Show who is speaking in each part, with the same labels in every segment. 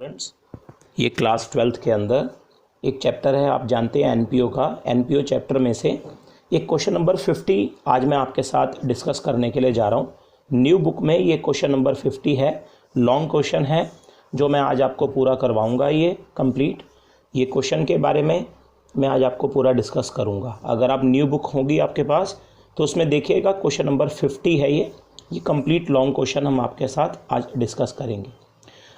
Speaker 1: Friends, ये class 12th के अंदर एक चैप्टर है, आप जानते हैं एनपीओ का। एनपीओ चैप्टर में से एक क्वेश्चन नंबर 50 आज मैं आपके साथ डिस्कस करने के लिए जा रहा हूँ। न्यू बुक में ये क्वेश्चन नंबर 50 है, लॉन्ग क्वेश्चन है जो मैं आज आपको पूरा करवाऊँगा। ये कंप्लीट ये क्वेश्चन के बारे में मैं आज आपको पूरा डिस्कस करूँगा। अगर आप न्यू बुक होगी आपके पास तो उसमें देखिएगा क्वेश्चन नंबर 50 है। ये कंप्लीट लॉन्ग क्वेश्चन हम आपके साथ आज डिस्कस करेंगे।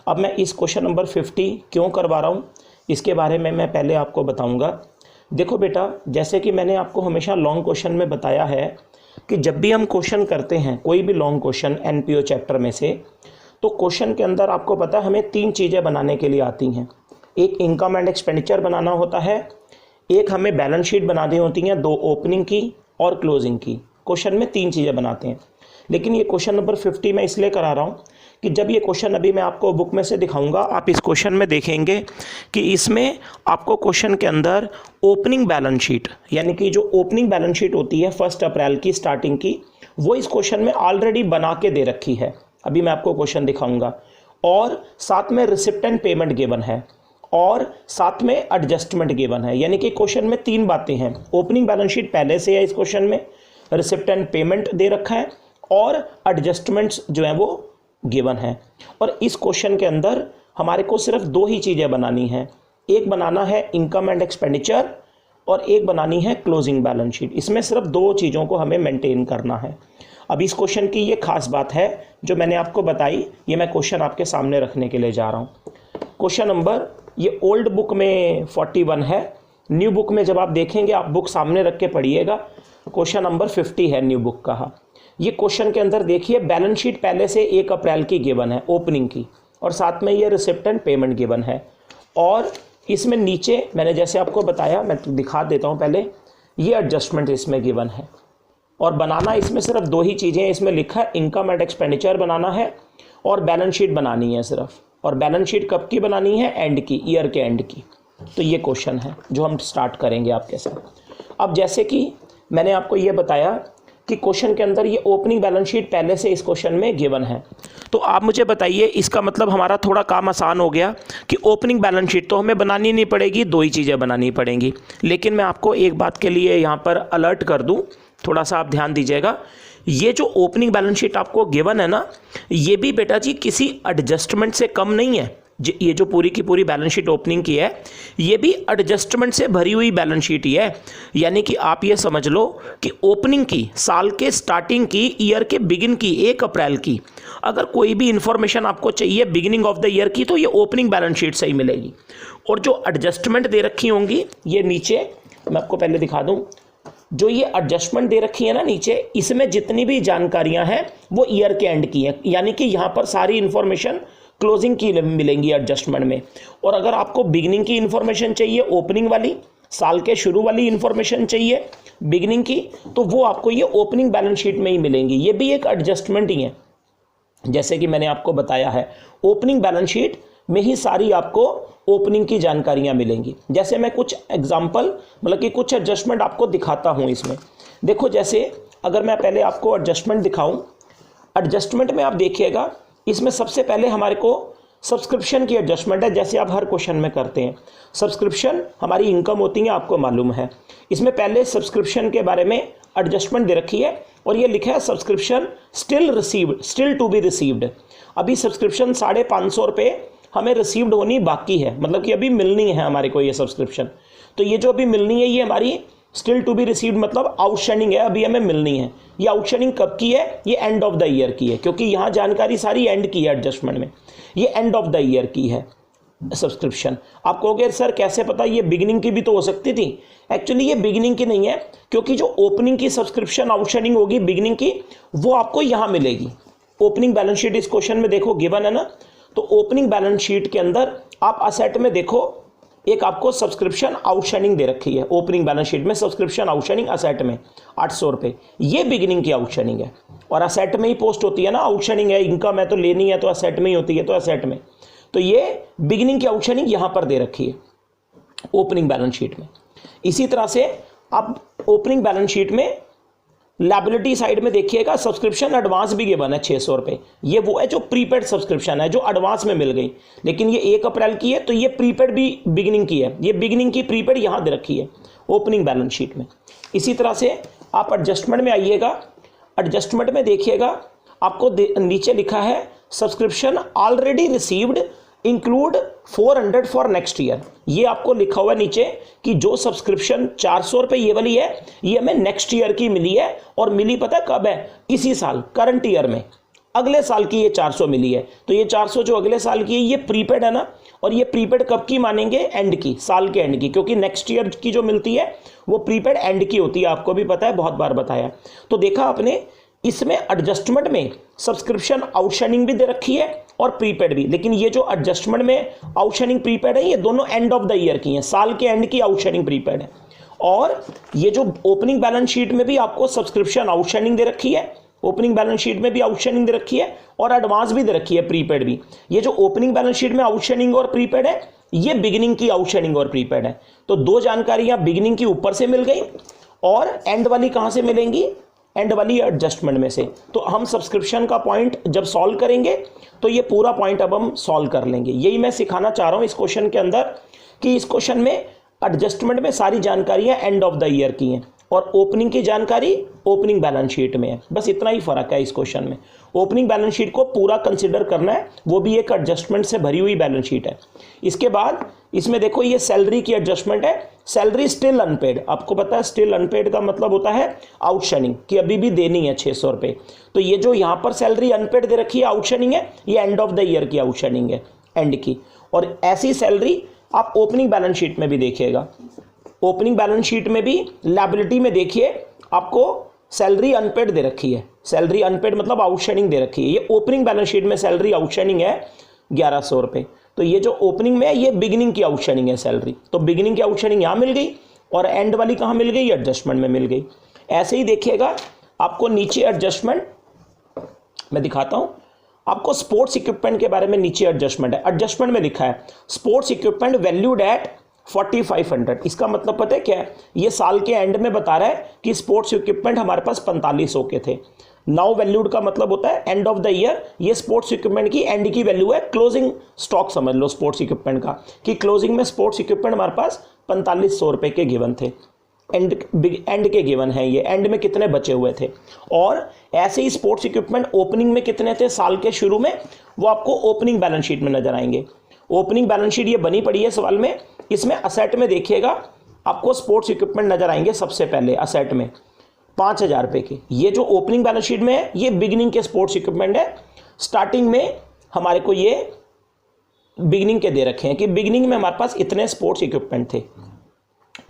Speaker 1: अब मैं इस क्वेश्चन नंबर 50 क्यों करवा रहा हूँ इसके बारे में मैं पहले आपको बताऊँगा। देखो बेटा, जैसे कि मैंने आपको हमेशा लॉन्ग क्वेश्चन में बताया है कि जब भी हम क्वेश्चन करते हैं कोई भी लॉन्ग क्वेश्चन एनपीओ चैप्टर में से, तो क्वेश्चन के अंदर आपको पता है हमें 3 चीज़ें बनाने के लिए आती हैं। एक इनकम एंड एक्सपेंडिचर बनाना होता है, एक हमें बैलेंस शीट बनानी होती हैं, 2 ओपनिंग की और क्लोजिंग की। क्वेश्चन में 3 चीज़ें बनाते हैं। लेकिन ये क्वेश्चन नंबर 50 मैं इसलिए करा रहा हूँ कि जब ये क्वेश्चन अभी मैं आपको बुक में से दिखाऊंगा, आप इस क्वेश्चन में देखेंगे कि इसमें आपको क्वेश्चन के अंदर ओपनिंग बैलेंस शीट, यानी कि जो ओपनिंग बैलेंस शीट होती है 1 अप्रैल की स्टार्टिंग की, वो इस क्वेश्चन में ऑलरेडी बना के दे रखी है। अभी मैं आपको क्वेश्चन दिखाऊंगा। और साथ में रिसिप्ट एंड पेमेंट गिवन है और साथ में एडजस्टमेंट गिवन है। यानी कि क्वेश्चन में 3 बातें हैं। ओपनिंग बैलेंस शीट पहले से है इस क्वेश्चन में, रिसिप्ट एंड पेमेंट दे रखा है और एडजस्टमेंट्स जो है वो गिवन है। और इस क्वेश्चन के अंदर हमारे को सिर्फ 2 ही चीज़ें बनानी हैं। एक बनाना है इनकम एंड एक्सपेंडिचर और एक बनानी है क्लोजिंग बैलेंस शीट। इसमें सिर्फ 2 चीज़ों को हमें मेंटेन करना है। अब इस क्वेश्चन की ये खास बात है जो मैंने आपको बताई, ये मैं क्वेश्चन आपके सामने रखने के लिए जा रहा हूँ। क्वेश्चन नंबर ये ओल्ड बुक में 41 है, न्यू बुक में जब आप देखेंगे, आप बुक सामने रख के पढ़िएगा, क्वेश्चन नंबर 50 है न्यू बुक का। ये क्वेश्चन के अंदर देखिए बैलेंस शीट पहले से 1 अप्रैल की गिवन है ओपनिंग की, और साथ में ये रिसिप्ट एंड पेमेंट गिवन है। और इसमें नीचे मैंने जैसे आपको बताया, मैं दिखा देता हूँ पहले, ये एडजस्टमेंट इसमें गिवन है। और बनाना इसमें सिर्फ 2 ही चीज़ें, इसमें लिखा है इनकम एंड एक्सपेंडिचर बनाना है और बैलेंस शीट बनानी है सिर्फ। और बैलेंस शीट कब की बनानी है? एंड की, ईयर के एंड की। तो ये क्वेश्चन है जो हम स्टार्ट करेंगे आपके साथ। अब जैसे कि मैंने आपको ये बताया कि क्वेश्चन के अंदर ये ओपनिंग बैलेंस शीट पहले से इस क्वेश्चन में गिवन है, तो आप मुझे बताइए, इसका मतलब हमारा थोड़ा काम आसान हो गया कि ओपनिंग बैलेंस शीट तो हमें बनानी नहीं पड़ेगी, 2 ही चीज़ें बनानी पड़ेंगी। लेकिन मैं आपको एक बात के लिए यहाँ पर अलर्ट कर दूँ, थोड़ा सा आप ध्यान दीजिएगा। ये जो ओपनिंग बैलेंस शीट आपको गिवन है ना, ये भी बेटा जी किसी एडजस्टमेंट से कम नहीं है। ये जो पूरी की पूरी बैलेंस शीट ओपनिंग की है, ये भी एडजस्टमेंट से भरी हुई बैलेंस शीट ही है। यानी कि आप ये समझ लो कि ओपनिंग की, साल के स्टार्टिंग की, ईयर के बिगिन की, 1 अप्रैल की, अगर कोई भी इंफॉर्मेशन आपको चाहिए बिगिनिंग ऑफ द ईयर की, तो ये ओपनिंग बैलेंस शीट से ही मिलेगी। और जो एडजस्टमेंट दे रखी होंगी, ये नीचे मैं आपको पहले दिखा दूँ, जो ये एडजस्टमेंट दे रखी है ना नीचे, इसमें जितनी भी जानकारियां हैं वो ईयर के एंड की है। यानी कि यहाँ पर सारी इंफॉर्मेशन क्लोजिंग की मिलेंगी एडजस्टमेंट में। और अगर आपको बिगिनिंग की इंफॉर्मेशन चाहिए, ओपनिंग वाली, साल के शुरू वाली इंफॉर्मेशन चाहिए बिगिनिंग की, तो वो आपको ये ओपनिंग बैलेंस शीट में ही मिलेंगी। ये भी एक एडजस्टमेंट ही है। जैसे कि मैंने आपको बताया है, ओपनिंग बैलेंस शीट में ही सारी आपको ओपनिंग की जानकारियां मिलेंगी। जैसे मैं कुछ एग्जांपल, मतलब कि कुछ एडजस्टमेंट आपको दिखाता हूं इसमें। देखो, जैसे अगर मैं पहले आपको एडजस्टमेंट दिखाऊं, एडजस्टमेंट में आप देखिएगा, इसमें सबसे पहले हमारे को सब्सक्रिप्शन की एडजस्टमेंट है। जैसे आप हर क्वेश्चन में करते हैं, सब्सक्रिप्शन हमारी इनकम होती है, आपको मालूम है। इसमें पहले सब्सक्रिप्शन के बारे में एडजस्टमेंट दे रखी है और ये लिखा है subscription still received, still to be received. अभी सब्सक्रिप्शन 550 रुपये हमें रिसीव्ड होनी बाकी है, मतलब कि अभी मिलनी है हमारे को ये सब्सक्रिप्शन। तो ये जो अभी मिलनी है, ये हमारी स्टिल टू बी रिसीव्ड, मतलब आउटस्टैंडिंग है, अभी हमें मिलनी है। ये आउटस्टैंडिंग कब की है? ये एंड ऑफ द ईयर की है, क्योंकि यहाँ जानकारी सारी एंड की है एडजस्टमेंट में। ये एंड ऑफ द ईयर की है सब्सक्रिप्शन। आप कहोगे सर कैसे पता, ये बिगिनिंग की भी तो हो सकती थी। एक्चुअली ये बिगिनिंग की नहीं है, क्योंकि जो ओपनिंग की सब्सक्रिप्शन आउटस्टैंडिंग होगी बिगिनिंग की, वो आपको यहाँ मिलेगी। ओपनिंग बैलेंस शीट इस क्वेश्चन में देखो गिवन है ना, तो ओपनिंग बैलेंस शीट के अंदर आप असेट में देखो, एक आपको सब्सक्रिप्शन आउटस्टैंडिंग दे रखी है ओपनिंग बैलेंस शीट में। सब्सक्रिप्शन आउटस्टैंडिंग असेट में 800 रुपये, ये बिगिनिंग की आउटस्टैंडिंग है। और असेट में ही पोस्ट होती है ना, आउटस्टैंडिंग है, इनकम है तो लेनी है, तो असेट में ही होती है, तो असेट में। तो ये बिगिनिंग की आउटस्टैंडिंग यहाँ पर दे रखी है ओपनिंग बैलेंस शीट में। इसी तरह से आप ओपनिंग बैलेंस शीट में लायबिलिटी साइड में देखिएगा सब्सक्रिप्शन एडवांस भी गिवन है 600 रुपये। ये वो है जो प्रीपेड सब्सक्रिप्शन है, जो एडवांस में मिल गई, लेकिन ये 1 अप्रैल की है, तो ये प्रीपेड भी बिगिनिंग की है, ये बिगिनिंग की प्रीपेड यहाँ दे रखी है ओपनिंग बैलेंस शीट में। इसी तरह से आप एडजस्टमेंट में आइएगा, एडजस्टमेंट में देखिएगा आपको नीचे लिखा है subscription already received include 400 for next year. ये आपको लिखा हुआ है नीचे कि जो सब्सक्रिप्शन 400 रुपये ये वाली है, ये हमें नेक्स्ट ईयर की मिली है, और मिली पता है कब है? इसी साल, करंट ईयर में, अगले साल की ये 400 मिली है। तो ये 400 जो अगले साल की है ये प्रीपेड है ना, और ये प्रीपेड कब की मानेंगे? एंड की, साल के एंड की, क्योंकि नेक्स्ट ईयर की जो मिलती है वो प्रीपेड एंड की होती है, आपको भी पता है, बहुत बार बताया। तो देखा आपने, इसमें एडजस्टमेंट में सब्सक्रिप्शन आउटस्टैंडिंग भी दे रखी है और प्रीपेड भी, लेकिन ये जो एडजस्टमेंट में आउटस्टैंडिंग प्रीपेड है ये दोनों एंड ऑफ द ईयर की हैं, साल के एंड की आउटस्टैंडिंग प्रीपेड है। और ये जो ओपनिंग बैलेंस शीट में भी आपको सब्सक्रिप्शन आउटस्टैंडिंग दे रखी है, ओपनिंग बैलेंस शीट में भी आउटस्टैंडिंग दे रखी है, और एडवांस भी दे रखी है, प्रीपेड भी। ये जो ओपनिंग बैलेंस शीट में आउटस्टैंडिंग और प्रीपेड है, ये बिगिनिंग की आउटस्टैंडिंग और प्रीपेड है। तो दो जानकारियां बिगिनिंग की ऊपर से मिल गई, और एंड वाली कहां से मिलेंगी? एंड वाली एडजस्टमेंट में से। तो हम सब्सक्रिप्शन का पॉइंट जब सॉल्व करेंगे तो ये पूरा पॉइंट अब हम सॉल्व कर लेंगे। यही मैं सिखाना चाह रहा हूं इस क्वेश्चन के अंदर, कि इस क्वेश्चन में एडजस्टमेंट में सारी जानकारियां एंड ऑफ द ईयर की हैं, और ओपनिंग की जानकारी ओपनिंग बैलेंस शीट में है। बस इतना ही फर्क है इस क्वेश्चन में। ओपनिंग बैलेंस शीट को पूरा कंसिडर करना है, वो भी एक एडजस्टमेंट से भरी हुई बैलेंस शीट है। इसके बाद इसमें देखो ये सैलरी की एडजस्टमेंट है, सैलरी स्टिल अनपेड। आपको पता है स्टिल अनपेड का मतलब होता है आउटस्टैंडिंग, कि अभी भी देनी है 600 रुपये। तो ये जो यहाँ पर सैलरी अनपेड दे रखी है आउटस्टैंडिंग है, ये एंड ऑफ द ईयर की आउटस्टैंडिंग है, एंड की। और ऐसी सैलरी आप ओपनिंग बैलेंस शीट में भी देखिएगा। ओपनिंग बैलेंस शीट में भी लायबिलिटी में देखिए आपको सैलरी अनपेड दे रखी है, सैलरी अनपेड मतलब आउटस्टैंडिंग दे रखी है। ये ओपनिंग बैलेंस शीट में सैलरी आउटस्टैंडिंग है 1100 रुपये। तो ये जो ओपनिंग में है ये बिगिनिंग की आउटस्टैंडिंग है सैलरी, तो बिगिनिंग की आउटस्टैंडिंग यहाँ मिल गई, और एंड वाली कहाँ मिल गई? एडजस्टमेंट में मिल गई। ऐसे ही देखिएगा आपको नीचे एडजस्टमेंट मैं दिखाता हूँ आपको। स्पोर्ट्स इक्विपमेंट के बारे में नीचे एडजस्टमेंट है, एडजस्टमेंट में लिखा है स्पोर्ट्स इक्विपमेंट वैल्यूड एट 4500। इसका मतलब पता है क्या है? ये साल के एंड में बता रहा है कि स्पोर्ट्स इक्विपमेंट हमारे पास 4500 के थे। नाउ वैल्यूड का मतलब होता है एंड ऑफ द ईयर। ये स्पोर्ट्स इक्विपमेंट की एंड की वैल्यू है, क्लोजिंग स्टॉक समझ लो स्पोर्ट्स इक्विपमेंट का, कि क्लोजिंग में स्पोर्ट्स इक्विपमेंट हमारे पास 4500 रुपये के गिवन थे, एंड के गिवन है, ये एंड में कितने बचे हुए थे। और ऐसे ही स्पोर्ट्स इक्विपमेंट ओपनिंग में कितने थे साल के शुरू में, वो आपको ओपनिंग बैलेंस शीट में नजर आएंगे। ओपनिंग बैलेंस शीट ये बनी पड़ी है सवाल में, इसमें असेट में देखिएगा आपको स्पोर्ट्स इक्विपमेंट नजर आएंगे सबसे पहले असेट में 5000 रुपये के। ये जो ओपनिंग बैलेंस शीट में है ये बिगिनिंग के स्पोर्ट्स इक्विपमेंट है। स्टार्टिंग में हमारे को ये बिगिनिंग के दे रखे हैं कि बिगिनिंग में हमारे पास इतने स्पोर्ट्स इक्विपमेंट थे।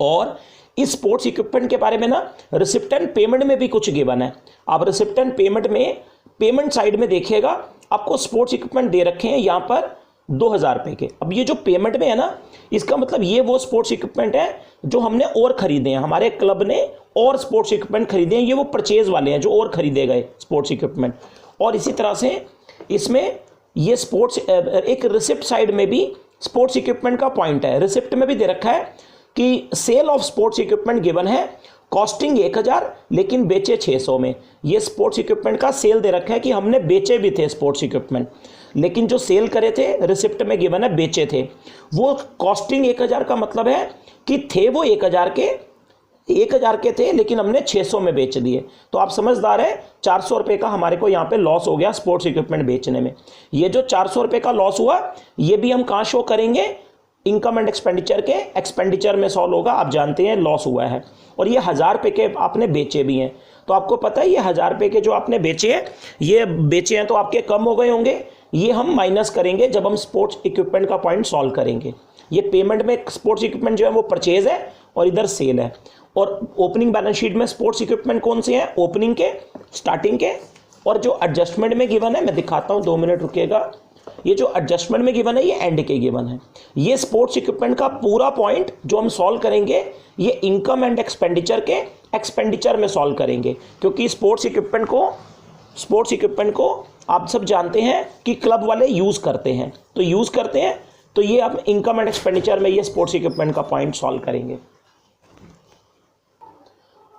Speaker 1: और इस स्पोर्ट्स इक्विपमेंट के बारे में ना रिसिप्ट एंड पेमेंट में भी कुछ गिवन है। आप रिसिप्ट एंड पेमेंट में पेमेंट साइड में देखिएगा आपको स्पोर्ट्स इक्विपमेंट दे रखे हैं यहाँ पर 2000 रुपये के। अब ये जो पेमेंट में है ना, इसका मतलब ये वो स्पोर्ट्स इक्विपमेंट है जो हमने और खरीदे हैं, हमारे क्लब ने और स्पोर्ट्स इक्विपमेंट खरीदे हैं, ये वो परचेज वाले हैं जो और खरीदे गए स्पोर्ट्स इक्विपमेंट। और इसी तरह से इसमें ये स्पोर्ट्स एक रिसिप्ट साइड में भी स्पोर्ट्स इक्विपमेंट का पॉइंट है। रिसिप्ट में भी दे रखा है कि sale of sports equipment given है, कॉस्टिंग 1000 लेकिन बेचे 600 में। ये स्पोर्ट्स इक्विपमेंट का सेल दे रखा है कि हमने बेचे भी थे स्पोर्ट्स इक्विपमेंट, लेकिन जो सेल करे थे रिसिप्ट में गिवन है बेचे थे। वो कॉस्टिंग 1000 का मतलब है कि थे वो 1000 के थे, लेकिन हमने 600 में बेच दिए। तो आप समझदार है, 400 रुपये का हमारे को यहाँ पे लॉस हो गया स्पोर्ट्स इक्विपमेंट बेचने में। ये जो 400 रुपये का लॉस हुआ ये भी हम कहाँ शो करेंगे? इनकम एंड एक्सपेंडिचर के एक्सपेंडिचर में सॉल्व होगा। आप जानते हैं लॉस हुआ है। और ये 1000 रुपये के आपने बेचे भी हैं, तो आपको पता है ये 1000 रुपये के जो आपने बेचे हैं, ये बेचे हैं तो आपके कम हो गए होंगे। ये हम माइनस करेंगे जब हम स्पोर्ट्स इक्विपमेंट का पॉइंट सॉल्व करेंगे। ये पेमेंट में स्पोर्ट्स इक्विपमेंट जो है वो परचेज है और इधर सेल है। और ओपनिंग बैलेंस शीट में स्पोर्ट्स इक्विपमेंट कौन से हैं? ओपनिंग के, स्टार्टिंग के। और जो एडजस्टमेंट में गिवन है मैं दिखाता हूँ, 2 मिनट रुकिएगा। ये जो एडजस्टमेंट में गिवन है ये एंड के गिवन है। ये स्पोर्ट्स इक्विपमेंट का पूरा पॉइंट जो हम सॉल्व करेंगे ये इनकम एंड एक्सपेंडिचर के एक्सपेंडिचर में सॉल्व करेंगे, क्योंकि स्पोर्ट्स इक्विपमेंट को आप सब जानते हैं कि क्लब वाले यूज़ करते हैं, तो ये आप इनकम एंड एक्सपेंडिचर में ये स्पोर्ट्स इक्विपमेंट का पॉइंट सॉल्व करेंगे।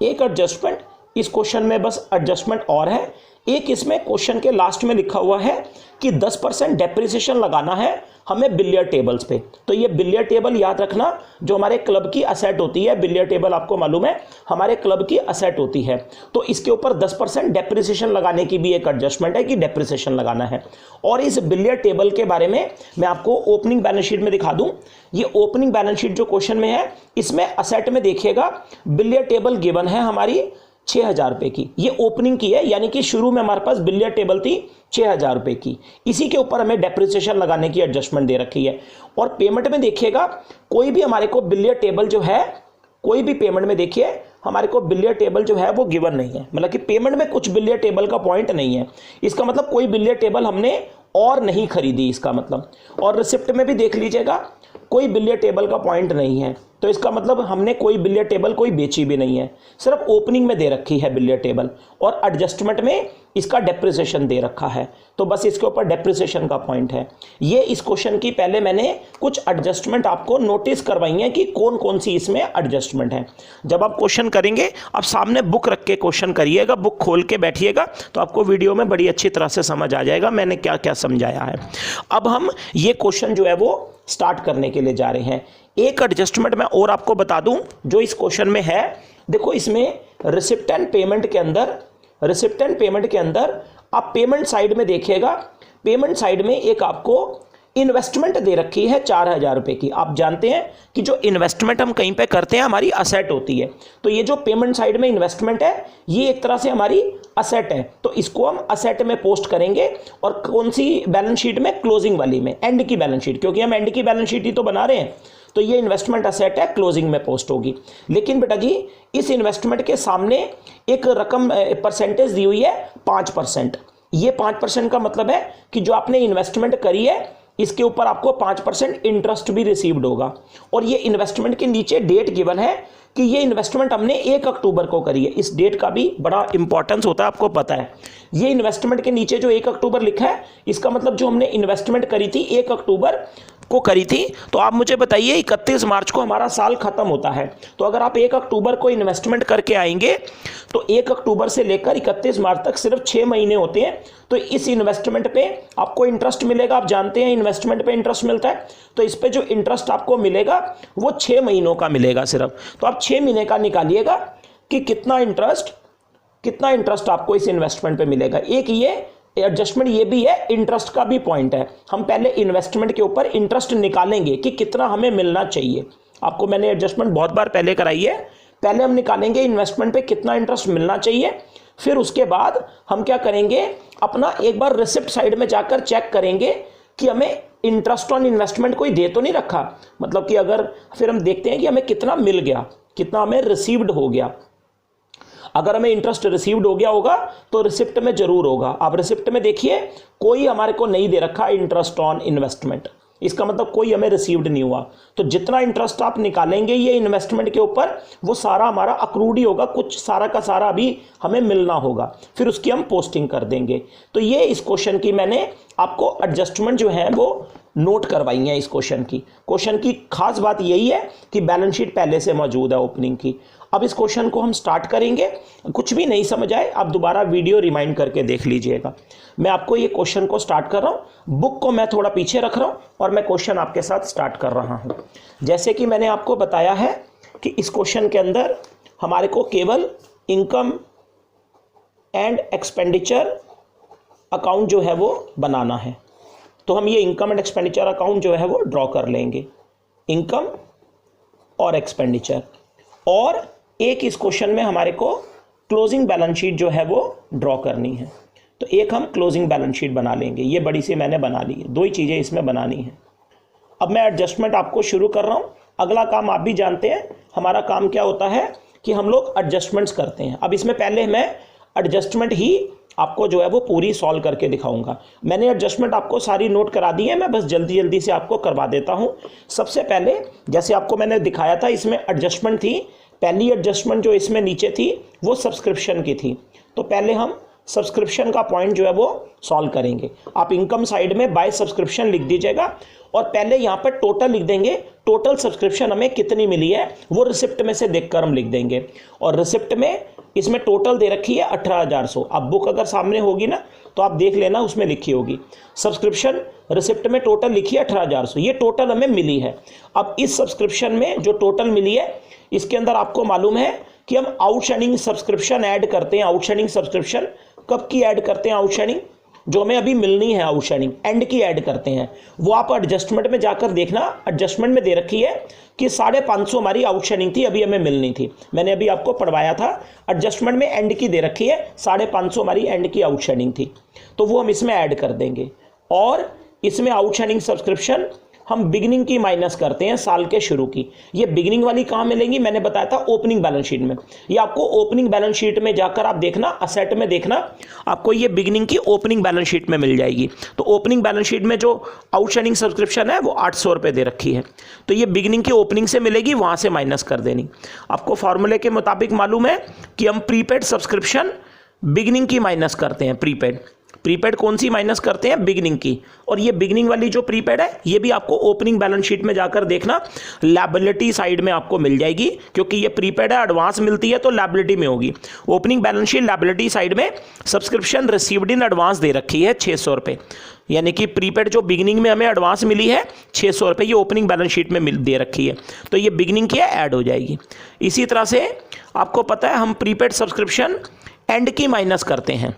Speaker 1: एक एडजस्टमेंट इस क्वेश्चन में बस एडजस्टमेंट और है। एक इसमें क्वेश्चन के लास्ट में लिखा हुआ है कि 10% डेप्रिसिएशन लगाना है हमें बिलियर टेबल्स पे। तो ये बिलियर टेबल याद रखना, जो हमारे क्लब की असेट होती है, बिलियर टेबल आपको मालूम है हमारे क्लब की असेट होती है। तो इसके ऊपर 10% डेप्रिसिएशन लगाने की भी एक एडजस्टमेंट है कि डेप्रिसिएशन लगाना है। और इस बिलियर टेबल के बारे में मैं आपको ओपनिंग बैलेंस शीट में दिखा दूं। ये ओपनिंग बैलेंस शीट जो क्वेश्चन में है, इसमें असेट में देखिएगा बिलियर टेबल गिवन है हमारी 6,000 रुपए की। ये ओपनिंग की है, यानी कि शुरू में हमारे पास बिलियर टेबल थी 6,000 रुपए की। इसी के ऊपर हमें डेप्रिसिएशन लगाने की एडजस्टमेंट दे रखी है। और पेमेंट में देखिएगा, कोई भी हमारे को बिलियर टेबल जो है, कोई भी पेमेंट में देखिए हमारे को बिलियर टेबल जो है वो गिवन नहीं है। मतलब कि पेमेंट में कुछ बिलियर टेबल का पॉइंट नहीं है। इसका मतलब कोई बिलियर टेबल हमने और नहीं खरीदी, इसका मतलब। और रिसिप्ट में भी देख लीजिएगा, कोई बिलियर टेबल का पॉइंट नहीं है। तो इसका मतलब हमने कोई बिलियर टेबल कोई बेची भी नहीं है, सिर्फ ओपनिंग में दे रखी है बिलियर टेबल। और एडजस्टमेंट में इसका डेप्रिसिएशन दे रखा है, तो बस इसके ऊपर डेप्रिसिएशन का पॉइंट है। ये इस क्वेश्चन की पहले मैंने कुछ एडजस्टमेंट आपको नोटिस करवाई है कि कौन कौन सी इसमें एडजस्टमेंट है। जब आप क्वेश्चन करेंगे, आप सामने बुक रख के क्वेश्चन करिएगा, बुक खोल के बैठिएगा, तो आपको वीडियो में बड़ी अच्छी तरह से समझ आ जाएगा मैंने क्या क्या समझाया है। अब हम ये क्वेश्चन जो है वो स्टार्ट करने के लिए जा रहे हैं। एक एडजस्टमेंट मैं और आपको बता दूं जो इस क्वेश्चन में है। देखो, इसमें रिसिप्ट एंड पेमेंट के अंदर आप पेमेंट साइड में देखिएगा, पेमेंट साइड में एक आपको इन्वेस्टमेंट दे रखी है 4,000 रुपए की। आप जानते हैं कि जो इन्वेस्टमेंट हम कहीं पे करते हैं हमारी असेट होती है। तो ये जो पेमेंट साइड में इन्वेस्टमेंट है, ये एक तरह से हमारी असेट है। तो इसको हम असेट में पोस्ट करेंगे। और कौन सी बैलेंस शीट में? क्लोजिंग वाली में, एंड की बैलेंस शीट, क्योंकि हम एंड की बैलेंस शीट ही तो बना रहे हैं। तो ये इन्वेस्टमेंट असेट है, क्लोजिंग में पोस्ट होगी। लेकिन बेटा जी, इस इन्वेस्टमेंट के सामने एक रकम परसेंटेज दी हुई है 5%। ये 5% का मतलब है कि जो आपने इन्वेस्टमेंट करी है इसके ऊपर आपको 5% इंटरेस्ट भी रिसीव्ड होगा। और ये इन्वेस्टमेंट के नीचे डेट गिवन है कि ये इन्वेस्टमेंट हमने 1 अक्टूबर को करी है। इस डेट का भी बड़ा इंपॉर्टेंस होता है, आपको पता है। ये इन्वेस्टमेंट के नीचे जो 1 अक्टूबर लिखा है, इसका मतलब जो हमने इन्वेस्टमेंट करी थी 1 अक्टूबर को करी थी। तो आप मुझे बताइए, 31 मार्च को हमारा साल खत्म होता है। तो अगर आप 1 अक्टूबर को इन्वेस्टमेंट करके आएंगे तो 1 अक्टूबर से लेकर 31 मार्च तक सिर्फ 6 महीने होते हैं। तो इस इन्वेस्टमेंट पे आपको इंटरेस्ट मिलेगा। आप जानते हैं इन्वेस्टमेंट पे इंटरेस्ट मिलता है। तो इस पे जो इंटरेस्ट आपको मिलेगा वो 6 महीनों का मिलेगा सिर्फ। तो आप 6 महीने का निकालिएगा कि कितना इंटरेस्ट आपको इस इन्वेस्टमेंट पे मिलेगा। एक ये एडजस्टमेंट ये भी है, इंटरेस्ट का भी पॉइंट है। हम पहले इन्वेस्टमेंट के ऊपर इंटरेस्ट निकालेंगे कि कितना हमें मिलना चाहिए। आपको मैंने एडजस्टमेंट बहुत बार पहले कराई है। पहले हम निकालेंगे इन्वेस्टमेंट पे कितना इंटरेस्ट मिलना चाहिए, फिर उसके बाद हम क्या करेंगे, अपना एक बार रिसिप्ट साइड में जाकर चेक करेंगे कि हमें इंटरेस्ट ऑन इन्वेस्टमेंट कोई दे तो नहीं रखा। मतलब कि अगर फिर हम देखते हैं कि हमें कितना मिल गया, कितना हमें रिसीव्ड हो गया। अगर हमें इंटरेस्ट रिसीव्ड हो गया होगा तो रिसिप्ट में जरूर होगा। आप रिसिप्ट में देखिए, कोई हमारे को नहीं दे रखा इंटरेस्ट ऑन इन्वेस्टमेंट, इसका मतलब कोई हमें रिसीव्ड नहीं हुआ। तो जितना इंटरेस्ट आप निकालेंगे ये इन्वेस्टमेंट के ऊपर, वो सारा हमारा अक्रूड ही होगा, कुछ सारा का सारा अभी हमें मिलना होगा, फिर उसकी हम पोस्टिंग कर देंगे। तो ये इस क्वेश्चन की मैंने आपको एडजस्टमेंट जो है वो नोट करवाई है। इस क्वेश्चन की खास बात यही है कि बैलेंस शीट पहले से मौजूद है ओपनिंग की। अब इस क्वेश्चन को हम स्टार्ट करेंगे। कुछ भी नहीं समझ आए आप दोबारा वीडियो रिमाइंड करके देख लीजिएगा। मैं आपको ये क्वेश्चन को स्टार्ट कर रहा हूँ, बुक को मैं थोड़ा पीछे रख रहा हूँ और मैं क्वेश्चन आपके साथ स्टार्ट कर रहा हूँ। जैसे कि मैंने आपको बताया है कि इस क्वेश्चन के अंदर हमारे को केवल इनकम एंड एक्सपेंडिचर अकाउंट जो है वो बनाना है। तो हम ये इनकम एंड एक्सपेंडिचर अकाउंट जो है वो ड्रॉ कर लेंगे, इनकम और एक्सपेंडिचर। और एक इस क्वेश्चन में हमारे को क्लोजिंग बैलेंस शीट जो है वो ड्रॉ करनी है। तो एक हम क्लोजिंग बैलेंस शीट बना लेंगे, ये बड़ी सी मैंने बना ली है, 2 ही चीज़ें इसमें बनानी है। अब मैं एडजस्टमेंट आपको शुरू कर रहा हूँ। अगला काम आप भी जानते हैं, हमारा काम क्या होता है कि हम लोग एडजस्टमेंट्स करते हैं। अब इसमें पहले मैं एडजस्टमेंट ही आपको जो है वो पूरी सॉल्व करके दिखाऊंगा। मैंने एडजस्टमेंट आपको सारी नोट करा दी है, मैं बस जल्दी से आपको करवा देता हूं। सबसे पहले जैसे आपको मैंने दिखाया था, इसमें एडजस्टमेंट थी। पहली एडजस्टमेंट जो इसमें नीचे थी वो सब्सक्रिप्शन की थी। तो पहले हम सब्सक्रिप्शन का पॉइंट जो है वो सॉल्व करेंगे। आप इनकम साइड में बाय सब्सक्रिप्शन लिख दीजिएगा और पहले यहाँ पर टोटल लिख देंगे। टोटल सब्सक्रिप्शन हमें कितनी मिली है वो रिसिप्ट में से देखकर हम लिख देंगे। और रिसिप्ट में इसमें टोटल दे रखी है 18,100। अब बुक अगर सामने होगी ना तो आप देख लेना, उसमें लिखी होगी सब्सक्रिप्शन रिसिप्ट में टोटल लिखी है 18,100, ये टोटल हमें मिली है। अब इस सब्सक्रिप्शन में जो टोटल मिली है इसके अंदर आपको मालूम है कि हम आउटस्टैंडिंग सब्सक्रिप्शन ऐड करते हैं। आउटस्टैंडिंग सब्सक्रिप्शन कब की ऐड करते हैं? आउटस्टैंडिंग जो हमें अभी मिलनी है, आउटस्टैंडिंग एंड की ऐड करते हैं। वो आप एडजस्टमेंट में जाकर देखना, एडजस्टमेंट में दे रखी है कि 550 हमारी आउटस्टैंडिंग थी, अभी हमें मिलनी थी। मैंने अभी आपको पढ़वाया था, एडजस्टमेंट में एंड की दे रखी है, 550 हमारी एंड की आउटस्टैंडिंग थी, तो वो हम इसमें ऐड कर देंगे। और इसमें आउटस्टैंडिंग सब्सक्रिप्शन हम बिगिनिंग की माइनस करते हैं, साल के शुरू की। ये बिगिनिंग वाली कहाँ मिलेंगी? मैंने बताया था ओपनिंग बैलेंस शीट में। ये आपको ओपनिंग बैलेंस शीट में जाकर आप देखना, असेट में देखना, आपको ये बिगिनिंग की ओपनिंग बैलेंस शीट में मिल जाएगी। तो ओपनिंग बैलेंस शीट में जो आउटस्टैंडिंग सब्सक्रिप्शन है वो 800 रुपये दे रखी है, तो ये बिगिनिंग की ओपनिंग से मिलेगी, वहाँ से माइनस कर देनी। आपको फॉर्मूले के मुताबिक मालूम है कि हम प्रीपेड सब्सक्रिप्शन बिगिनिंग की माइनस करते हैं। प्रीपेड कौन सी माइनस करते हैं? बिगिनिंग की। और ये बिगिनिंग वाली जो प्रीपेड है ये भी आपको ओपनिंग बैलेंस शीट में जाकर देखना, लायबिलिटी साइड में आपको मिल जाएगी, क्योंकि ये प्रीपेड है, एडवांस मिलती है तो लायबिलिटी में होगी। Opening balance sheet liability side में सब्सक्रिप्शन रिसीव्ड इन एडवांस दे रखी है 600 रुपये, यानी कि प्रीपेड जो बिगिनिंग में हमें एडवांस मिली है 600 रुपये, ये ओपनिंग बैलेंस शीट में दे रखी है, तो ये बिगिनिंग की ऐड हो जाएगी। इसी तरह से आपको पता है हम प्रीपेड सब्सक्रिप्शन एंड की माइनस करते हैं,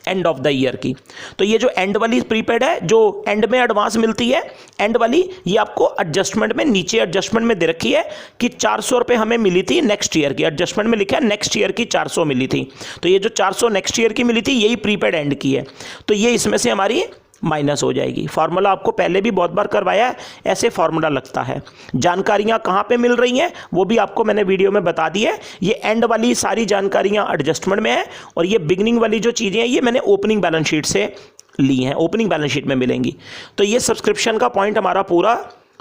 Speaker 1: एंड ऑफ द ईयर की। तो ये जो एंड वाली प्रीपेड है, जो एंड में एडवांस मिलती है, एंड वाली, ये आपको एडजस्टमेंट में, नीचे एडजस्टमेंट में दे रखी है कि 400 रुपये हमें मिली थी नेक्स्ट ईयर की। एडजस्टमेंट में लिखा है नेक्स्ट ईयर की 400 मिली थी, तो ये जो 400 नेक्स्ट ईयर की मिली थी यही प्रीपेड एंड की है, तो ये इसमें से हमारी माइनस हो जाएगी। फार्मूला आपको पहले भी बहुत बार करवाया है, ऐसे फार्मूला लगता है। जानकारियां कहाँ पे मिल रही हैं वो भी आपको मैंने वीडियो में बता दी है। ये एंड वाली सारी जानकारियां एडजस्टमेंट में है, और ये बिगनिंग वाली जो चीज़ें हैं ये मैंने ओपनिंग बैलेंस शीट से ली हैं, ओपनिंग बैलेंस शीट में मिलेंगी। तो ये सब्सक्रिप्शन का पॉइंट हमारा पूरा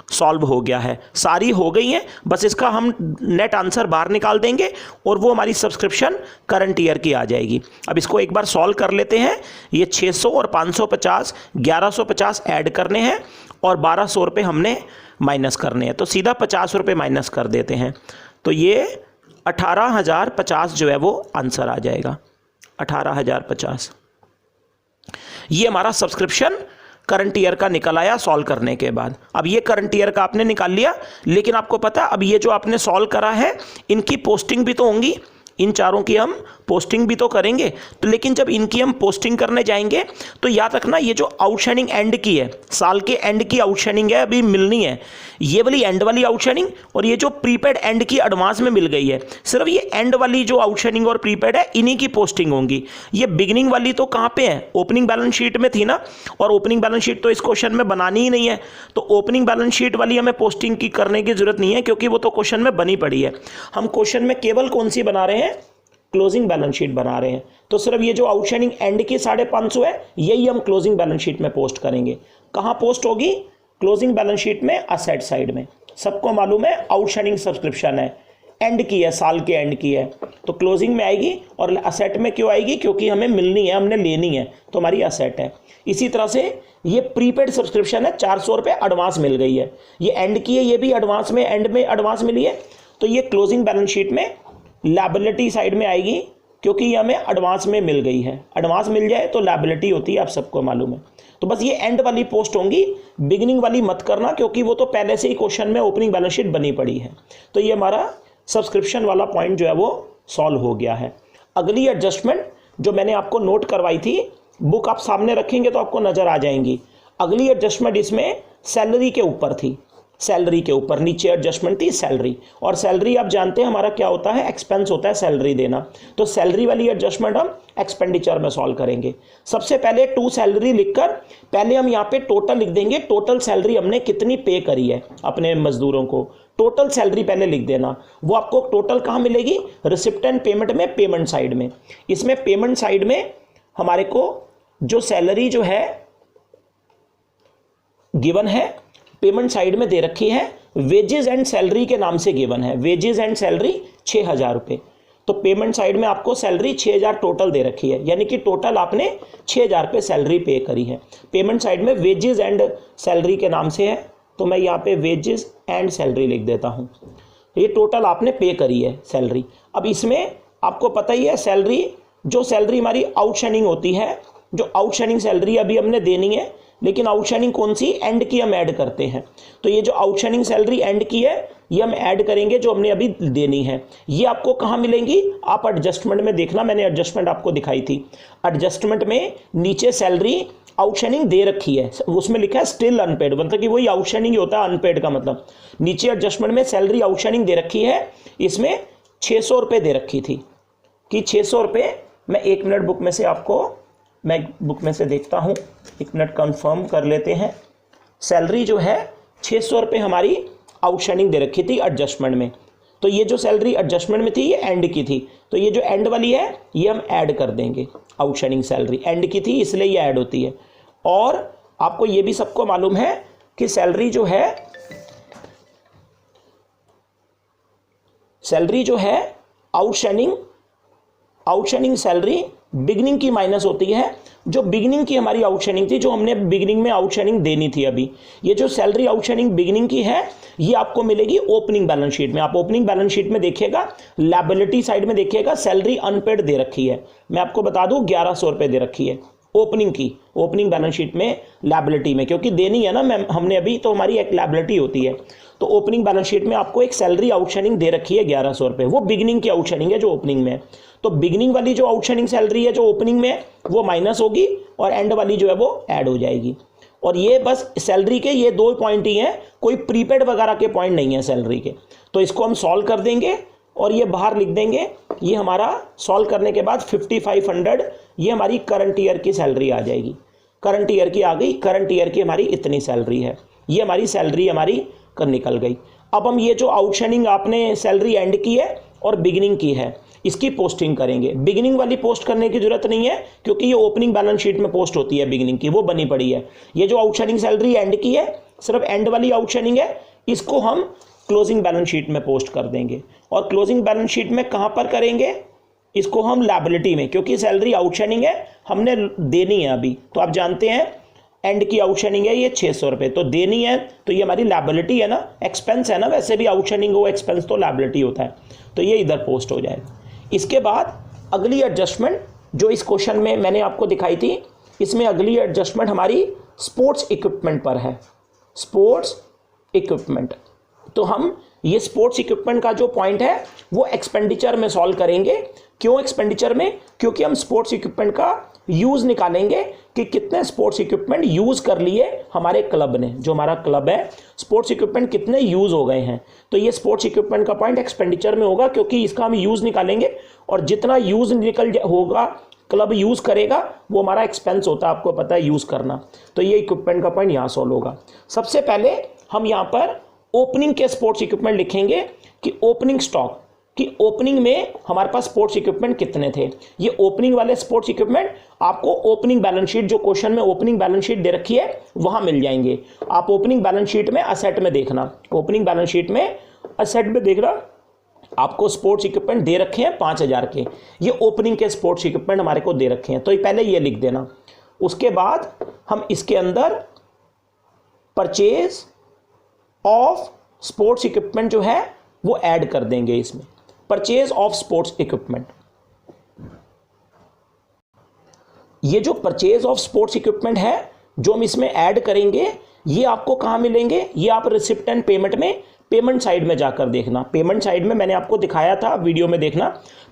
Speaker 1: सॉल्व हो गया है, सारी हो गई हैं, बस इसका हम नेट आंसर बाहर निकाल देंगे और वो हमारी सब्सक्रिप्शन करंट ईयर की आ जाएगी। अब इसको एक बार सॉल्व कर लेते हैं। ये 600 और 550 1150 ऐड करने हैं और 1200 रुपये हमने माइनस करने हैं, तो सीधा 50 रुपये माइनस कर देते हैं, तो ये 18,050 जो है वो आंसर आ जाएगा, 18,050। ये हमारा सब्सक्रिप्शन करंट ईयर का निकल आया सॉल्व करने के बाद। अब ये करंट ईयर का आपने निकाल लिया, लेकिन आपको पता है अब ये जो आपने सॉल्व करा है इनकी पोस्टिंग भी तो होंगी, इन चारों की हम पोस्टिंग भी तो करेंगे। तो लेकिन जब इनकी हम पोस्टिंग करने जाएंगे तो याद रखना ये जो आउटस्टैंडिंग एंड की है, साल के एंड की आउटस्टैंडिंग है अभी मिलनी है, ये वाली एंड वाली आउटस्टैंडिंग, और ये जो प्रीपेड एंड की एडवांस में मिल गई है, सिर्फ ये एंड वाली जो आउटस्टैंडिंग और प्रीपेड है इन्हीं की पोस्टिंग होंगी। ये बिगिनिंग वाली तो कहाँ पे है? ओपनिंग बैलेंस शीट में थी ना, और ओपनिंग बैलेंस शीट तो इस क्वेश्चन में बनानी ही नहीं है, तो ओपनिंग बैलेंस शीट वाली हमें पोस्टिंग की करने की जरूरत नहीं है, क्योंकि वो तो क्वेश्चन में बनी पड़ी है। हम क्वेश्चन में केवल कौन सी बना रहे हैं? क्लोजिंग बैलेंस शीट बना रहे हैं। तो सिर्फ ये जो आउटस्टैंडिंग एंड की 550 है यही हम क्लोजिंग बैलेंस शीट में पोस्ट करेंगे। कहां पोस्ट होगी? क्लोजिंग बैलेंस शीट में, असेट साइड में। सबको मालूम है आउटस्टैंडिंग सब्सक्रिप्शन है, एंड की है, साल के एंड की है, तो क्लोजिंग में आएगी। और असेट में क्यों आएगी? क्योंकि हमें मिलनी है, हमने लेनी है, तो हमारी असेट है। इसी तरह से ये प्रीपेड सब्सक्रिप्शन है, 400 रुपये एडवांस मिल गई है, ये एंड की है, ये भी एडवांस में, एंड में एडवांस मिली है, तो ये क्लोजिंग बैलेंस शीट में लायबिलिटी साइड में आएगी, क्योंकि ये हमें एडवांस में मिल गई है। एडवांस मिल जाए तो लायबिलिटी होती है, आप सबको मालूम है। तो बस ये एंड वाली पोस्ट होंगी, बिगिनिंग वाली मत करना, क्योंकि वो तो पहले से ही क्वेश्चन में ओपनिंग बैलेंस शीट बनी पड़ी है। तो ये हमारा सब्सक्रिप्शन वाला पॉइंट जो है वो सॉल्व हो गया है। अगली एडजस्टमेंट जो मैंने आपको नोट करवाई थी, बुक आप सामने रखेंगे तो आपको नजर आ जाएंगी। अगली एडजस्टमेंट इसमें सैलरी के ऊपर थी, सैलरी के ऊपर नीचे एडजस्टमेंट थी सैलरी, और सैलरी आप जानते हैं हमारा क्या होता है? एक्सपेंस होता है सैलरी देना। तो सैलरी वाली एडजस्टमेंट हम एक्सपेंडिचर में सॉल्व करेंगे। सबसे पहले टू सैलरी लिखकर पहले हम यहाँ पे टोटल लिख देंगे, टोटल सैलरी हमने कितनी पे करी है अपने मजदूरों को, टोटल सैलरी पहले लिख देना। वो आपको टोटल कहाँ मिलेगी? रिसिप्ट एंड पेमेंट में, पेमेंट साइड में। इसमें पेमेंट साइड में हमारे को जो सैलरी जो है गिवन है, पेमेंट साइड में दे रखी है, वेजेस एंड सैलरी के नाम से गिवन है, वेजेस एंड सैलरी 6,000 रुपये। तो पेमेंट साइड में आपको सैलरी 6,000 टोटल दे रखी है, यानी कि टोटल आपने 6,000 रुपये सैलरी पे करी है। पेमेंट साइड में वेजेस एंड सैलरी के नाम से है, तो मैं यहाँ पे वेजेस एंड सैलरी लिख देता हूँ। ये टोटल आपने पे करी है सैलरी। अब इसमें आपको पता ही है सैलरी, जो सैलरी हमारी आउटस्टैंडिंग होती है, जो आउटस्टैंडिंग सैलरी अभी हमने देनी है, लेकिन आउटस्टैंडिंग कौन सी, एंड की हम ऐड करते हैं। तो ये जो आउटस्टैंडिंग सैलरी एंड की है ये हम ऐड करेंगे जो हमने अभी देनी है। ये आपको कहाँ मिलेंगी, आप एडजस्टमेंट में देखना, मैंने एडजस्टमेंट आपको दिखाई थी। एडजस्टमेंट में नीचे सैलरी आउटस्टैंडिंग दे रखी है, उसमें लिखा है स्टिल अनपेड, मतलब कि वही आउटस्टैंडिंग ही होता है, अनपेड का मतलब। नीचे एडजस्टमेंट में सैलरी आउटस्टैंडिंग दे रखी है, इसमें 600 रुपये दे रखी थी कि 600 रुपये। मैं 1 मिनट बुक में से आपको, मैं बुक में से देखता हूँ, 1 मिनट कंफर्म कर लेते हैं। सैलरी जो है 600 रुपये हमारी आउटस्टैंडिंग दे रखी थी एडजस्टमेंट में। तो ये जो सैलरी एडजस्टमेंट में थी ये एंड की थी, तो ये जो एंड वाली है ये हम ऐड कर देंगे। आउटस्टैंडिंग सैलरी एंड की थी इसलिए ये ऐड होती है। और आपको ये भी सबको मालूम है कि सैलरी जो है आउटस्टैंडिंग सैलरी बिगिनिंग की माइनस होती है। जो बिगिनिंग की हमारी आउटस्टैंडिंग थी, जो हमने बिगिनिंग में आउटस्टैंडिंग देनी थी अभी, ये जो सैलरी आउटस्टैंडिंग बिगिनिंग की है ये आपको मिलेगी ओपनिंग बैलेंस शीट में। आप ओपनिंग बैलेंस शीट में देखिएगा, लायबिलिटी साइड में देखिएगा, सैलरी अनपेड दे रखी है। मैं आपको बता दूं 1100 रुपये दे रखी है ओपनिंग की, ओपनिंग बैलेंस शीट में लायबिलिटी में, क्योंकि देनी है ना मैम हमने अभी, तो हमारी एक लायबिलिटी होती है। तो ओपनिंग बैलेंस शीट में आपको एक सैलरी आउटस्टैंडिंग दे रखी है 1100 रुपये, वो बिगिनिंग की आउटस्टैंडिंग है जो ओपनिंग में है। तो बिगिनिंग वाली जो आउटस्टैंडिंग सैलरी है जो ओपनिंग में है वो माइनस होगी और एंड वाली जो है वो ऐड हो जाएगी। और ये बस सैलरी के ये 2 पॉइंट ही हैं, कोई प्रीपेड वगैरह के पॉइंट नहीं है सैलरी के। तो इसको हम सॉल्व कर देंगे और ये बाहर लिख देंगे। ये हमारा सॉल्व करने के बाद 5500 ये हमारी करंट ईयर की सैलरी आ जाएगी। करंट ईयर की आ गई, करंट ईयर की हमारी इतनी सैलरी है, ये हमारी सैलरी हमारी कर निकल गई। अब हम ये जो आउटस्टैंडिंग आपने सैलरी एंड की है और बिगिनिंग की है इसकी पोस्टिंग करेंगे। बिगिनिंग वाली पोस्ट करने की जरूरत नहीं है क्योंकि ये ओपनिंग बैलेंस शीट में पोस्ट होती है, बिगिनिंग की वो बनी पड़ी है। ये जो आउटस्टैंडिंग सैलरी एंड की है, सिर्फ एंड वाली आउटस्टैंडिंग है, इसको हम क्लोजिंग बैलेंस शीट में पोस्ट कर देंगे। और क्लोजिंग बैलेंस शीट में कहाँ पर करेंगे, इसको हम लायबिलिटी में, क्योंकि सैलरी आउटस्टैंडिंग है हमने देनी है अभी। तो आप जानते हैं एंड की आउटस्टैंडिंग है ये 600 रुपये, तो देनी है तो ये हमारी लायबिलिटी है ना, एक्सपेंस है ना, वैसे भी आउटस्टैंडिंग हो एक्सपेंस तो लायबिलिटी होता है, तो ये इधर पोस्ट हो जाए। इसके बाद अगली एडजस्टमेंट जो इस क्वेश्चन में मैंने आपको दिखाई थी, इसमें अगली एडजस्टमेंट हमारी स्पोर्ट्स इक्विपमेंट पर है। स्पोर्ट्स इक्विपमेंट, तो हम ये स्पोर्ट्स इक्विपमेंट का जो पॉइंट है वो एक्सपेंडिचर में सॉल्व करेंगे। क्यों एक्सपेंडिचर में, क्योंकि हम स्पोर्ट्स इक्विपमेंट का यूज़ निकालेंगे कि कितने स्पोर्ट्स इक्विपमेंट यूज़ कर लिए हमारे क्लब ने, जो हमारा क्लब है स्पोर्ट्स इक्विपमेंट कितने यूज़ हो गए हैं। तो ये स्पोर्ट्स इक्विपमेंट का पॉइंट एक्सपेंडिचर में होगा क्योंकि इसका हम यूज़ निकालेंगे और जितना यूज़ होगा क्लब यूज़ करेगा वो हमारा एक्सपेंस होता है, आपको पता है यूज़ करना। तो ये इक्विपमेंट का पॉइंट यहाँ सॉल्व होगा। सबसे पहले हम यहाँ पर ओपनिंग के स्पोर्ट्स इक्विपमेंट लिखेंगे कि ओपनिंग स्टॉक, कि ओपनिंग में हमारे पास स्पोर्ट्स इक्विपमेंट कितने थे। ये ओपनिंग वाले स्पोर्ट्स इक्विपमेंट आपको ओपनिंग बैलेंस शीट, जो क्वेश्चन में ओपनिंग बैलेंस शीट दे रखी है वहां मिल जाएंगे। आप ओपनिंग बैलेंस शीट में असेट में देखना, ओपनिंग बैलेंस शीट में असेट में देखना, आपको स्पोर्ट्स इक्विपमेंट दे रखे हैं 5000 के, ये ओपनिंग के स्पोर्ट्स इक्विपमेंट हमारे को दे रखे हैं, तो पहले ये लिख देना। उसके बाद हम इसके अंदर परचेज ऑफ स्पोर्ट्स इक्विपमेंट जो है वो ऐड कर देंगे इसमें, परचेज ऑफ स्पोर्ट्स इक्विपमेंट। ये जो परचेज ऑफ स्पोर्ट्स इक्विपमेंट है जो हम इसमें ऐड करेंगे, ये आपको कहां मिलेंगे, ये आप रिसिप्ट एंड पेमेंट में, पेमेंट साइड में जाकर देखना। पेमेंट साइड में मैंने आपको दिखाया था, वीडियो में देखना,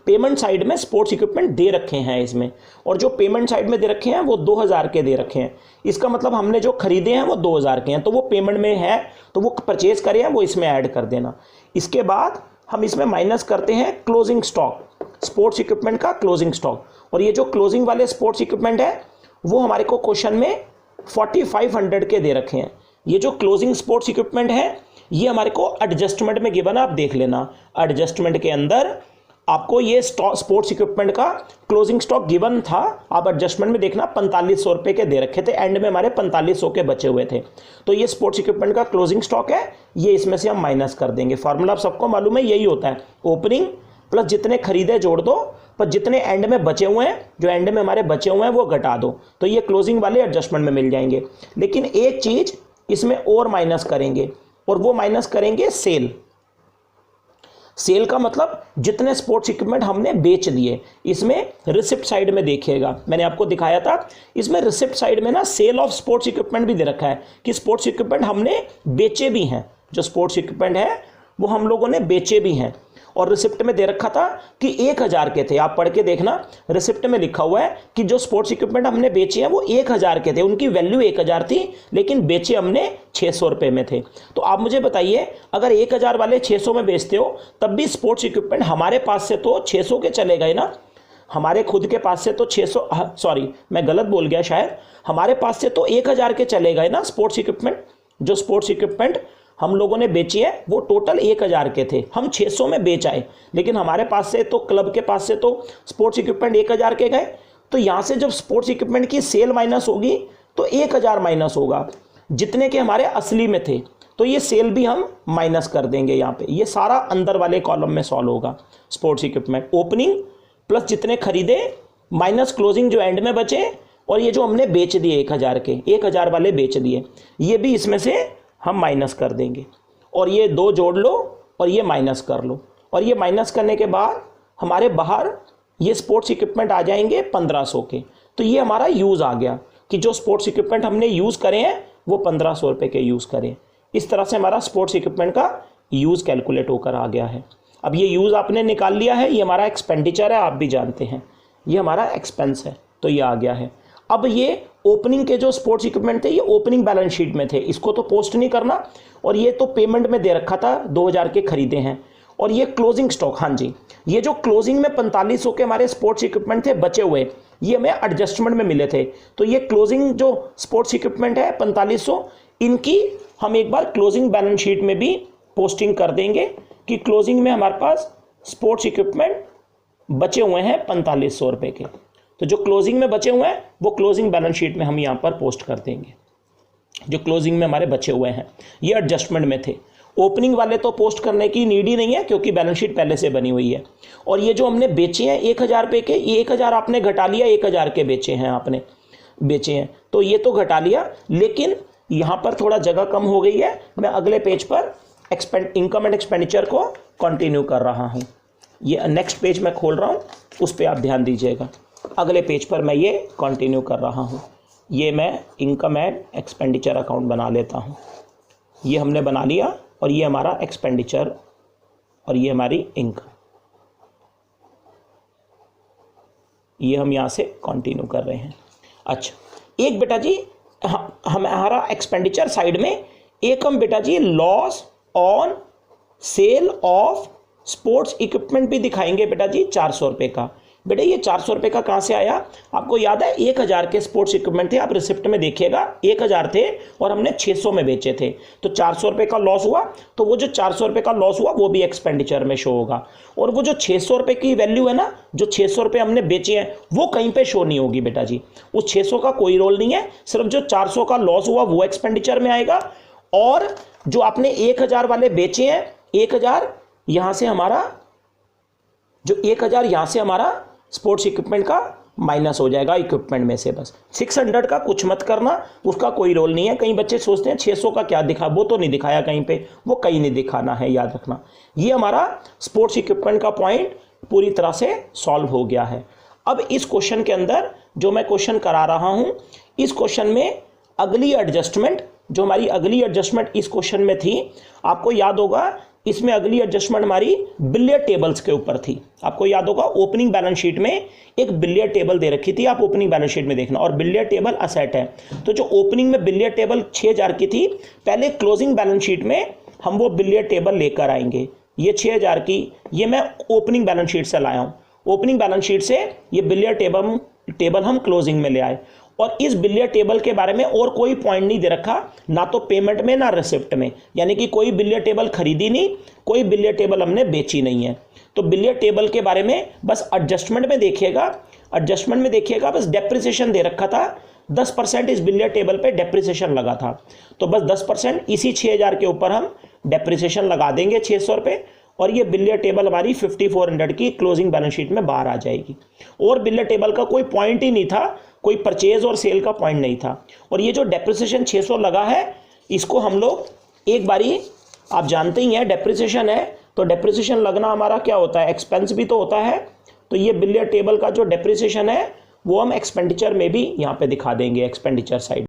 Speaker 1: पेमेंट साइड में स्पोर्ट्स इक्विपमेंट दे रखे हैं इसमें, और जो पेमेंट साइड में दे रखे हैं वो 2000 के दे रखे हैं। इसका मतलब हमने जो खरीदे हैं वो 2000 के हैं, तो वो पेमेंट में है, तो वो परचेज करे हैं वो इसमें ऐड कर देना। इसके बाद हम इसमें माइनस करते हैं क्लोजिंग स्टॉक, स्पोर्ट्स इक्विपमेंट का क्लोजिंग स्टॉक। और ये जो क्लोजिंग वाले स्पोर्ट्स इक्विपमेंट है वो हमारे को क्वेश्चन में 4500 के दे रखे हैं। ये जो क्लोजिंग स्पोर्ट्स इक्विपमेंट है ये हमारे को एडजस्टमेंट में गिवन है, आप देख लेना। एडजस्टमेंट के अंदर आपको ये स्पोर्ट्स इक्विपमेंट का क्लोजिंग स्टॉक गिवन था, आप एडजस्टमेंट में देखना 4500 रुपये के दे रखे थे, एंड में हमारे 4500 के बचे हुए थे। तो ये स्पोर्ट्स इक्विपमेंट का क्लोजिंग स्टॉक है, ये इसमें से हम माइनस कर देंगे। फॉर्मूला आप सबको मालूम है, यही होता है, ओपनिंग प्लस जितने खरीदे जोड़ दो, पर जितने एंड में बचे हुए हैं, जो एंड में हमारे बचे हुए हैं वो घटा दो, तो ये क्लोजिंग वाले एडजस्टमेंट में मिल जाएंगे। लेकिन एक चीज़ इसमें और माइनस करेंगे, और वो माइनस करेंगे सेल। सेल का मतलब जितने स्पोर्ट्स इक्विपमेंट हमने बेच दिए। इसमें रिसिप्ट साइड में देखिएगा, मैंने आपको दिखाया था, इसमें रिसिप्ट साइड में ना सेल ऑफ स्पोर्ट्स इक्विपमेंट भी दे रखा है कि स्पोर्ट्स इक्विपमेंट हमने बेचे भी हैं, जो स्पोर्ट्स इक्विपमेंट है वो हम लोगों ने बेचे भी हैं। और रिसिप्ट में दे रखा था कि 1000 के थे, आप पढ़ के देखना, रिसिप्ट में लिखा हुआ है कि जो स्पोर्ट्स इक्विपमेंट हमने बेचे हैं वो 1000 के थे, उनकी वैल्यू 1000 थी, लेकिन बेचे हमने 600 रुपये में थे। तो आप मुझे बताइए, अगर 1000 वाले 600 में बेचते हो तब भी स्पोर्ट्स इक्विपमेंट हमारे पास से तो 600 के चले गए ना, हमारे खुद के पास से तो 600, सॉरी मैं गलत बोल गया शायद, हमारे पास से तो 1000 के चले गए ना स्पोर्ट्स इक्विपमेंट। जो स्पोर्ट्स इक्विपमेंट हम लोगों ने बेची है वो टोटल 1000 के थे, हम 600 में बेच आए, लेकिन हमारे पास से तो, क्लब के पास से तो स्पोर्ट्स इक्विपमेंट 1000 के गए। तो यहाँ से जब स्पोर्ट्स इक्विपमेंट की सेल माइनस होगी तो 1000 माइनस होगा जितने के हमारे असली में थे, तो ये सेल भी हम माइनस कर देंगे यहाँ पे। ये सारा अंदर वाले कॉलम में सॉल्व होगा। स्पोर्ट्स इक्विपमेंट ओपनिंग प्लस जितने खरीदे माइनस क्लोजिंग जो एंड में बचे, और ये जो हमने बेच दिए 1000 के, 1000 वाले बेच दिए, ये भी इसमें से हम माइनस कर देंगे। और ये 2 जोड़ लो और ये माइनस कर लो, और ये माइनस करने के बाद हमारे बाहर ये स्पोर्ट्स इक्विपमेंट आ जाएंगे 1500 के। तो ये हमारा यूज़ आ गया कि जो स्पोर्ट्स इक्विपमेंट हमने यूज़ करे हैं वो 1500 रुपये के यूज़ करें। इस तरह से हमारा स्पोर्ट्स इक्विपमेंट का यूज़ कैलकुलेट होकर आ गया है। अब ये यूज़ आपने निकाल लिया है, ये हमारा एक्सपेंडिचर है, आप भी जानते हैं, ये हमारा एक्सपेंस है, तो ये आ गया है। अब ये ओपनिंग के जो स्पोर्ट्स इक्विपमेंट थे ये ओपनिंग बैलेंस शीट में थे, इसको तो पोस्ट नहीं करना, और ये तो पेमेंट में दे रखा था 2000 के खरीदे हैं। और ये क्लोजिंग स्टॉक, हाँ जी, ये जो क्लोजिंग में 4500 के हमारे स्पोर्ट्स इक्विपमेंट थे बचे हुए, ये हमें एडजस्टमेंट में मिले थे। तो ये क्लोजिंग जो स्पोर्ट्स इक्विपमेंट है 4500, इनकी हम एक बार क्लोजिंग बैलेंस शीट में भी पोस्टिंग कर देंगे कि क्लोजिंग में हमारे पास स्पोर्ट्स इक्विपमेंट बचे हुए हैं 4500 रुपये के। तो जो क्लोजिंग में बचे हुए हैं वो क्लोजिंग बैलेंस शीट में हम यहाँ पर पोस्ट कर देंगे। जो क्लोजिंग में हमारे बचे हुए हैं ये एडजस्टमेंट में थे। ओपनिंग वाले तो पोस्ट करने की नीड ही नहीं है क्योंकि बैलेंस शीट पहले से बनी हुई है। और ये जो हमने बेचे हैं 1000 रुपये के, ये 1000 आपने घटा लिया, 1000 के बेचे हैं आपने, बेचे हैं तो ये तो घटा लिया, लेकिन यहाँ पर थोड़ा जगह कम हो गई है। मैं अगले पेज पर इनकम एंड एक्सपेंडिचर को कंटिन्यू कर रहा हूँ। ये नेक्स्ट पेज मैं खोल रहा हूँ, उस पर आप ध्यान दीजिएगा। अगले पेज पर मैं ये कंटिन्यू कर रहा हूँ। ये मैं इनकम एंड एक्सपेंडिचर अकाउंट बना लेता हूँ। ये हमने बना लिया, और ये हमारा एक्सपेंडिचर और ये हमारी इनकम, ये हम यहाँ से कंटिन्यू कर रहे हैं। अच्छा, एक बेटा जी हमारा एक्सपेंडिचर साइड में एक हम बेटा जी loss on sale of sports equipment भी दिखाएंगे बेटा जी 400 रुपये का। बेटा ये 400 रुपये का कहाँ से आया? आपको याद है 1000 के स्पोर्ट्स इक्विपमेंट थे, आप रिसिप्ट में देखिएगा 1000 थे और हमने 600 में बेचे थे, तो 400 रुपये का लॉस हुआ। तो वो जो 400 रुपये का लॉस हुआ वो भी एक्सपेंडिचर में शो होगा। और वो जो 600 रुपये की वैल्यू है ना, जो 600 रुपये हमने बेचे हैं वो कहीं पर शो नहीं होगी बेटा जी। उस 600 का कोई रोल नहीं है, सिर्फ जो 400 का लॉस हुआ वो एक्सपेंडिचर में आएगा। और जो आपने 1000 वाले बेचे हैं, 1000 यहाँ से हमारा, जो 1000 यहाँ से हमारा स्पोर्ट्स इक्विपमेंट का माइनस हो जाएगा इक्विपमेंट में से। बस 600 का कुछ मत करना, उसका कोई रोल नहीं है। कई बच्चे सोचते हैं 600 का क्या दिखा, वो तो नहीं दिखाया कहीं पे, वो कहीं नहीं दिखाना है, याद रखना। ये हमारा स्पोर्ट्स इक्विपमेंट का पॉइंट पूरी तरह से सॉल्व हो गया है। अब इस क्वेश्चन के अंदर जो मैं क्वेश्चन करा रहा हूँ, इस क्वेश्चन में अगली एडजस्टमेंट, जो हमारी अगली एडजस्टमेंट इस क्वेश्चन में थी, आपको याद होगा इसमें अगली एडजस्टमेंट हमारी बिलियर टेबल्स के ऊपर थी। आपको याद होगा ओपनिंग बैलेंस शीट में एक बिलियर टेबल दे रखी थी, आप ओपनिंग बैलेंस शीट में देखना, और बिलियर टेबल असेट है। तो जो ओपनिंग में बिलियर टेबल 6000 की थी, पहले क्लोजिंग बैलेंस शीट में हम वो बिलियर टेबल लेकर आएंगे। ये 6000 की, ये मैं ओपनिंग बैलेंस शीट से लाया हूँ। ओपनिंग बैलेंस शीट से ये बिलियर टेबल हम क्लोजिंग में ले आए। और इस बिलियर टेबल के बारे में और कोई पॉइंट नहीं दे रखा, ना तो पेमेंट में ना रिसिप्ट में, यानी कि कोई बिलियर टेबल खरीदी नहीं, कोई बिलियर टेबल हमने बेची नहीं है। तो बिलियर टेबल के बारे में बस एडजस्टमेंट में देखिएगा, एडजस्टमेंट में देखिएगा, बस डेप्रिसिएशन दे रखा था 10% इस बिलियर टेबल पे डेप्रिसिएशन लगा था। तो बस 10% इसी 6000 के ऊपर हम डेप्रिसिएशन लगा देंगे 600 रुपये, और ये बिलियर टेबल हमारी 5400 की क्लोजिंग बैलेंस शीट में बाहर आ जाएगी। और बिलियर टेबल का कोई पॉइंट ही नहीं था, कोई परचेज और सेल का पॉइंट नहीं था। और ये जो डेप्रिसिएशन 600 लगा है, इसको हम लोग एक बारी, आप जानते ही हैं डेप्रिसिएशन है तो डेप्रिसिएशन लगना हमारा क्या होता है, एक्सपेंस भी तो होता है। तो ये बिल या टेबल का जो डेप्रिसिएशन है वो हम एक्सपेंडिचर में भी यहाँ पे दिखा देंगे, एक्सपेंडिचर साइड।